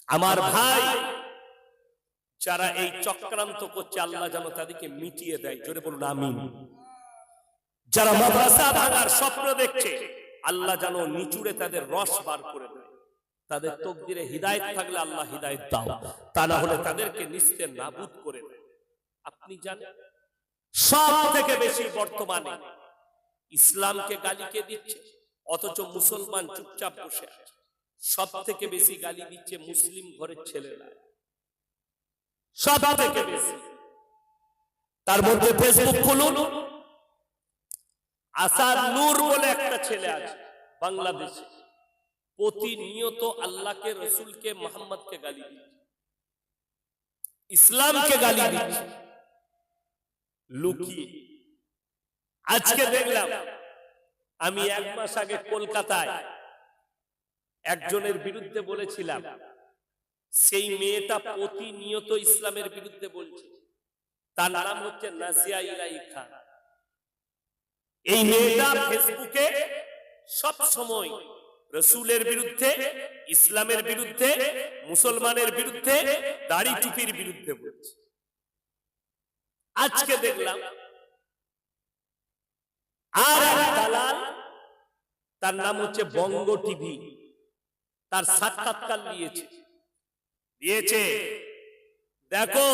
আমার ভাই, যারা এই চক্রান্ত করছে আল্লাহ যেন তাদেরকে মিটিয়ে দেয়, জোরে বলুন আমিন। যারা মাদ্রাসা ভাঙার স্বপ্ন দেখছে আল্লাহ যেন নিচুড়ে তাদের রস বার করে দেয়। তাদের তকদিরে হিদায়াত থাকলে আল্লাহ হিদায়াত দাও, তা না হলে তাদেরকে নিস্তে নাবুদ করে দেয়। আপনি জানেন সব থেকে বেশি বর্তমানে ইসলামকে গালি কে দিচ্ছে, অথচ মুসলমান চুপচাপ বসে আছে। সব থেকে বেশি গালি দিচ্ছে মুসলিম ঘরের ছেলেরা, সব থেকে বেশি। তার মধ্যে ফেসবুক খুলুন, আসাদ নূর বলে একটা ছেলে আছে বাংলাদেশে, প্রতিনিয়ত আল্লাহকে, রসুলকে, মোহাম্মদকে গালি দিচ্ছে, ইসলামকে গালি দিচ্ছে লুকিয়ে। আজকে দেখলাম, আমি 1 মাস আগে কলকাতায় একজনের বিরুদ্ধে বলেছিলাম, সেই মেয়েটা প্রতিনিয়ত ইসলামের বিরুদ্ধে বলছে। তার নাম হচ্ছে নাজিয়া ইলাই খান। এই মেয়েটা ফেসবুকে সব সময় রসুলের বিরুদ্ধে, ইসলামের বিরুদ্ধে, মুসলমানের বিরুদ্ধে, দাড়ি টুপির বিরুদ্ধে বলছে। আজকে দেখলাম আর এক দালাল, তার নাম হচ্ছে বঙ্গ টিভি, তার সাক্ষাৎকার দিয়েছে। দেখো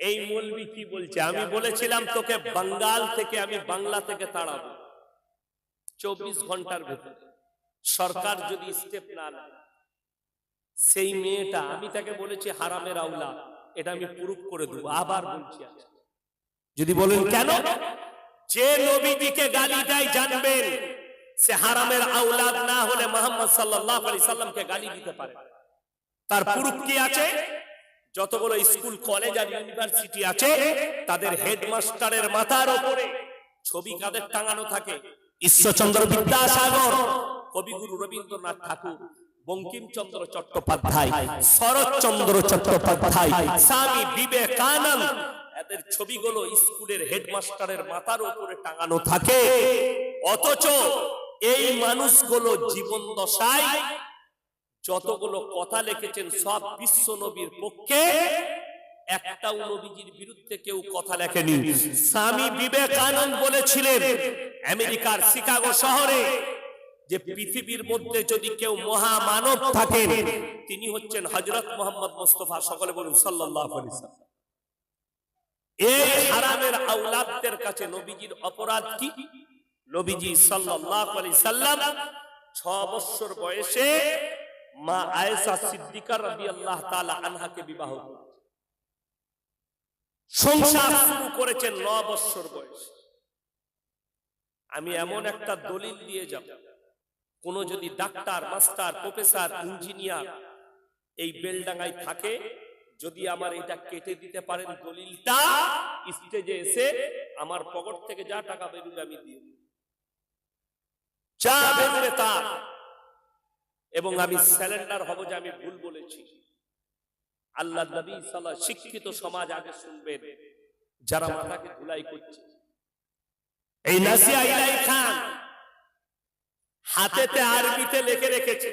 এই মৌলবি কি বলছে। আমি বলেছিলাম তোকে বাঙ্গাল থেকে, আমি বাংলা থেকে তাড়াবো 24 ঘন্টার ভেতরে, সরকার যদি স্টেপ না নেয়। সেই মেয়েটা, আমি তাকে বলেছি হারামের আওলাদ, এটা আমি প্রুফ করে দেব। আবার বলছি, যদি বলেন কেন, যে নবীজিকে গালি দেয় জানবেন সে হারামের আওলাদ না হলে মুহাম্মদ সাল্লাল্লাহু আলাইহি সাল্লামকে গালি দিতে পারে। তার প্রুফ কি আছে? যতগুলো স্কুল, কলেজ আর ইউনিভার্সিটি আছে, তাদের হেডমাস্টারের মাথার উপরে ছবি কাদের টাঙানো থাকে? ঈশ্বরচন্দ্র বিদ্যাসাগর, কবিগুরু রবীন্দ্রনাথ ঠাকুর, বঙ্কিমচন্দ্র চট্টোপাধ্যায়, শরৎচন্দ্র চট্টোপাধ্যায়, স্বামী বিবেকানন্দ, এদের ছবিগুলো স্কুলের হেডমাস্টারের মাথার উপরে টাঙানো থাকে। অথচ এই মানুষগুলো জীবন দশায় যতগুলো কথা লিখেছেন সব বিশ্ব নবীর পক্ষে, একটাও নবীজির বিরুদ্ধে কেউ কথা লেখেনি। স্বামী বিবেকানন্দ বলেছিলেন আমেরিকার শিকাগো শহরে যে পৃথিবীর মধ্যে যদি কেউ মহামানব থাকেন তিনি হচ্ছেন হযরত মুহাম্মদ মুস্তাফা, সকলে বলুন সাল্লাল্লাহু আলাইহি ওয়াসাল্লাম। এই হারামের আওলাদদের কাছে নবীজির অপরাধ কি? নবীজি সাল্লাল্লাহু আলাইহি সাল্লাম 6 বছর বয়সে মা আয়েশা সিদ্দিকা রাদিয়াল্লাহু তাআলা আনহাকে বিবাহ করেছেন। সংসার শুরু করেছেন 9 বছর বয়সে। আমি এমন একটা দলিল দিয়ে যাব, কোন যদি ডাক্তার, মাস্টার, প্রফেসর, ইঞ্জিনিয়ার এই বেলডাঙ্গায় থাকে, যদি আমার এটা কেটে দিতে পারেন দলিলটা, স্টেজে এসে আমার পকেট থেকে যা টাকা বেরোবে আমি দিয়ে দেব, যা বেরোবে তা, এবং আমি স্যালেন্ডার হব যে আমি ভুল বলেছি। আল্লাহ নবী সাল্লাল্লাহু আলাইহি, শিক্ষিত সমাজ আগে শুনবেন, যারা মাথাকে ধুলাই করছে। এই নাজিয়া ইলাই খান হাতেতে আরবিতে লিখে রেখেছে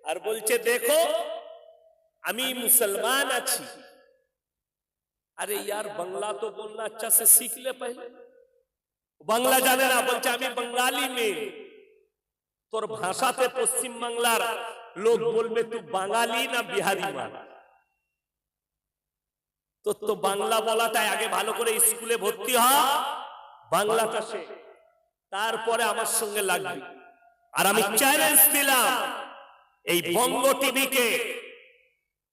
আর বলছে দেখো আমি মুসলমান আছি। अरे यार बांग्ला तो बोलना अच्छा से सीख ले पहले। बांग्ला जाने ना, बोलছে আমি बंगाली में, তোর ভাষাতে পশ্চিম বাংলার লোক বলবে তুই বাঙালি না বিহারি মানুষ। তো বাংলা বলাটাই আগে ভালো করে স্কুলে ভর্তি হ, বাংলাটা শেখ, তারপরে আমার সঙ্গে লাগবি। আর আমি চ্যালেঞ্জ দিলাম এই বঙ্গ টিভিকে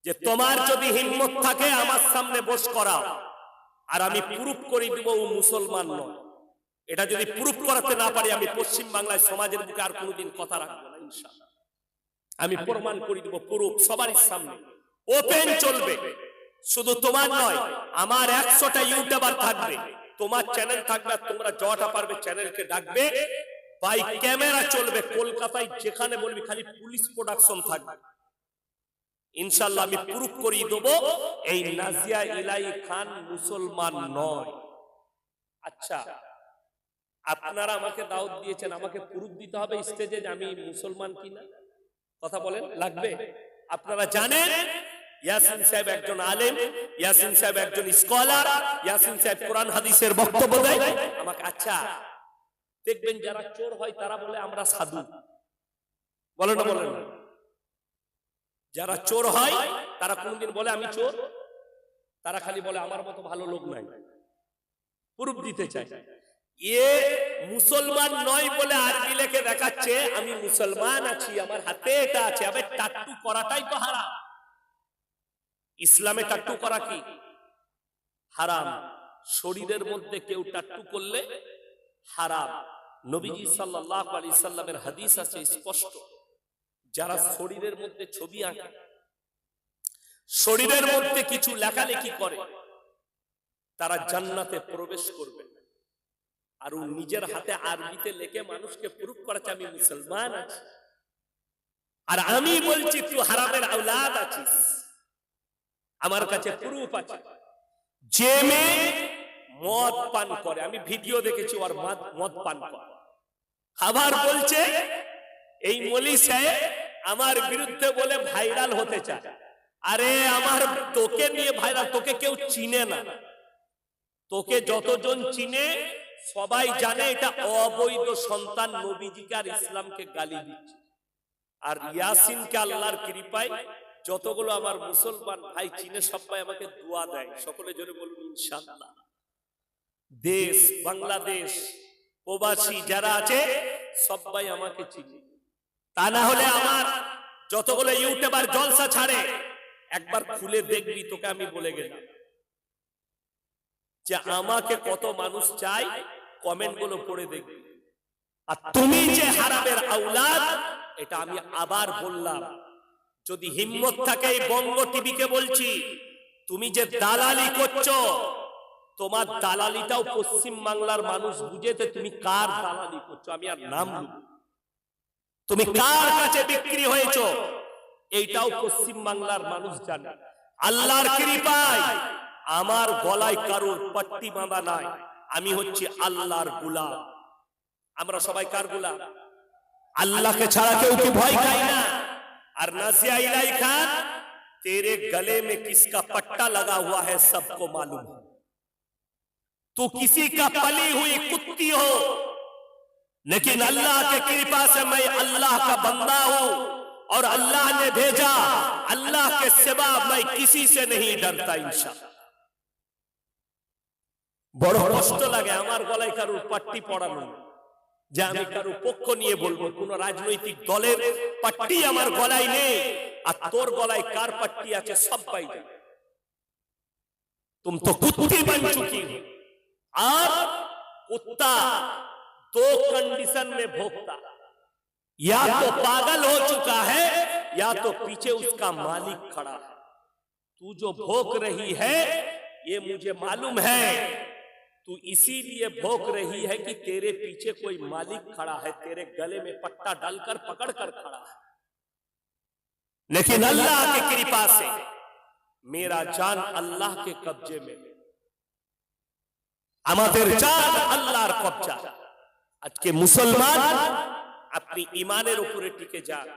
যে তোমার যদি হিম্মত থাকে আমার সামনে বস করাও, আর আমি প্রুফ করে দিব ও মুসলমান নয়। এটা যদি প্রুফ করাতে না পারি আমি পশ্চিম বাংলায় সমাজের বুকে আর কোনোদিন কথা রাখবো না ইনশাআল্লাহ। আমি প্রমাণ করে দিব, প্রুফ সবারই সামনে ওপেন চলবে। শুধু তোমার নয়, আমার 100টা ইউটিউবার থাকবে, তোমার চ্যানেল থাকবে, তোমরা যটা পারবে চ্যানেলকে ডাকবে, বাই ক্যামেরা চলবে। কলকাতায় যেখানে বলবি খালি পুলিশ প্রোডাকশন থাকবে, ইনশাআল্লাহ আমি প্রুফ করিয়ে দেব এই নাজিয়া ইলাই খান মুসলমান নয়। আচ্ছা, আপনারা আমাকে দাওয়াত দিয়েছেন, আমাকে প্রুফ দিতে হবে স্টেজে যে আমি মুসলমান কিনা। কথা বলেন, লাগবে? আপনারা জানেন ইয়াসিন সাহেব একজন আলেম, ইয়াসিন সাহেব একজন স্কলার, ইয়াসিন সাহেব কোরআন হাদিসের বক্তব্য দেয়। আমাকে আচ্ছা দেখবেন যারা চোর হয় তারা বলে আমরা সাধু, বলে না বলে না? যারা চোর হয় তারা কোনদিন বলে আমি চোর? তারা খালি বলে আমার মতো ভালো লোক নাই, প্রুফ দিতে চায়। এ মুসলমান নয় বলে আরবি লেখে দেখাচ্ছে আমি মুসলমান আছি, আমার হাতে এটা আছে। আবে টাট্টু করাটাই তো হারাম। ইসলামে টাট্টু করা কি হারাম। শরীরের মধ্যে কেউ টাট্টু করলে হারাম। নবীজি সাল্লাল্লাহু আলাইহি সাল্লামের হাদিস আছে স্পষ্ট, যারা শরীরের মধ্যে ছবি আঁকে, শরীরের মধ্যে কিছু লেখালেখি করে, তারা জান্নাতে প্রবেশ করবে। আর ও নিজের হাতে আরবিতে লিখে মানুষকে প্রুফ করেছে আমি মুসলমান আছি। আর আমি বলছি তুই হারামের আওলাদ আছিস, আমার কাছে প্রুফ আছে। যে মেয়ে মদ পান করে, আমি ভিডিও দেখেছি ওর মদ পান করে, আবার বলছে এই মলি সাহেব আমার বিরুদ্ধে বলে ভাইরাল হতে চায়। আরে আমার তোকে নিয়ে ভাইরাল, তোকে কেউ চিনে না। তোকে যতজন চিনে সবাই জানে এটা অবৈধ সন্তান নবীজিকে আর ইসলামকে গালি দিচ্ছে। আর ইয়াসিনকে আল্লাহর কৃপায় যতগুলো আমার মুসলমান ভাই চিনে সবাই আমাকে দোয়া দেয়। সকলে জোরে বলুন ইনশাআল্লাহ। দেশ বাংলাদেশ প্রবাসী যারা আছে সবাই আমাকে চিনে। তা না হলে আমার যতগুলো ইউটিউবার জলসা ছাড়ে একবার খুলে দেখবি, তোকে আমি বলে গেলাম যে আমাকে কত মানুষ চাই, কমেন্ট গুলো পড়ে দেখবি। আর তুমি যে হারামের আওলাদ, এটা আমি আবার বললাম। যদি হিম্মত থাকে এই বঙ্গ টিভিকে বলছি, তুমি যে দালালি করছো, তোমার দালালিটাও পশ্চিম বাংলার মানুষ বুঝেতে তুমি কার দালালি করছো। আমি আর নাম নেব, তুমি কার কাছে বিক্রি হয়েছো এইটাও পশ্চিম বাংলার মানুষ জানে। আল্লাহর কৃপায় আমার গলায় কারোর পট্টি বাঁধা নাই, আমি হচ্ছি আল্লাহর গোলাম। আমরা সবাই কার গোলাম? আল্লাহকে ছাড়া কেউ কি ভয় খায় না? और नाजिया इलाही खान, तेरे गले में किसका पट्टा लगा हुआ है सबको मालूम है। तू किसी का पली हुई कुत्ती हो, लेकिन अल्लाह के कृपा से मैं अल्लाह का बंदा हूं और अल्लाह ने भेजा, अल्लाह के सिवा मैं किसी से नहीं डरता इंशाअल्लाह। বড় কষ্ট লাগে আমার গলায় কারোর পাট্টি পড়ানো, যে আমি কারো পক্ষ নিয়ে বলবো। কোন রাজনৈতিক দলের পাট্টি আমার গলায় নেই, আর তোর গলায় কার পাট্টি আছে সব পাই যায়। तुम तो कुत्ती बन चुकी हो। और कुत्ता दो कंडीशन में भोगता, या तो पागल हो चुका है या तो पीछे उसका मालिक खड़ा है। तू जो भोग रही है ये मुझे मालूम है, तू इसीलिए भोग रही है कि तेरे पीछे कोई मालिक खड़ा है, तेरे गले में पट्टा डालकर पकड़ कर खड़ा है। लेकिन अल्लाह की कृपा से मेरा जान अल्लाह के कब्जे में, আমাদের জান আল্লাহর কবজা। আজকে মুসলমান আপনি ঈমানের উপরে টিকে যান।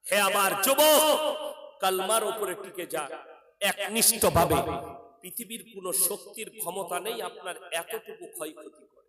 হে আমার যুবক, কালমার উপরে টিকে যান একনিষ্ঠভাবে। পৃথিবীর কোন শক্তির ক্ষমতা নেই আপনার এতটুকু ক্ষয়ক্ষতি করে।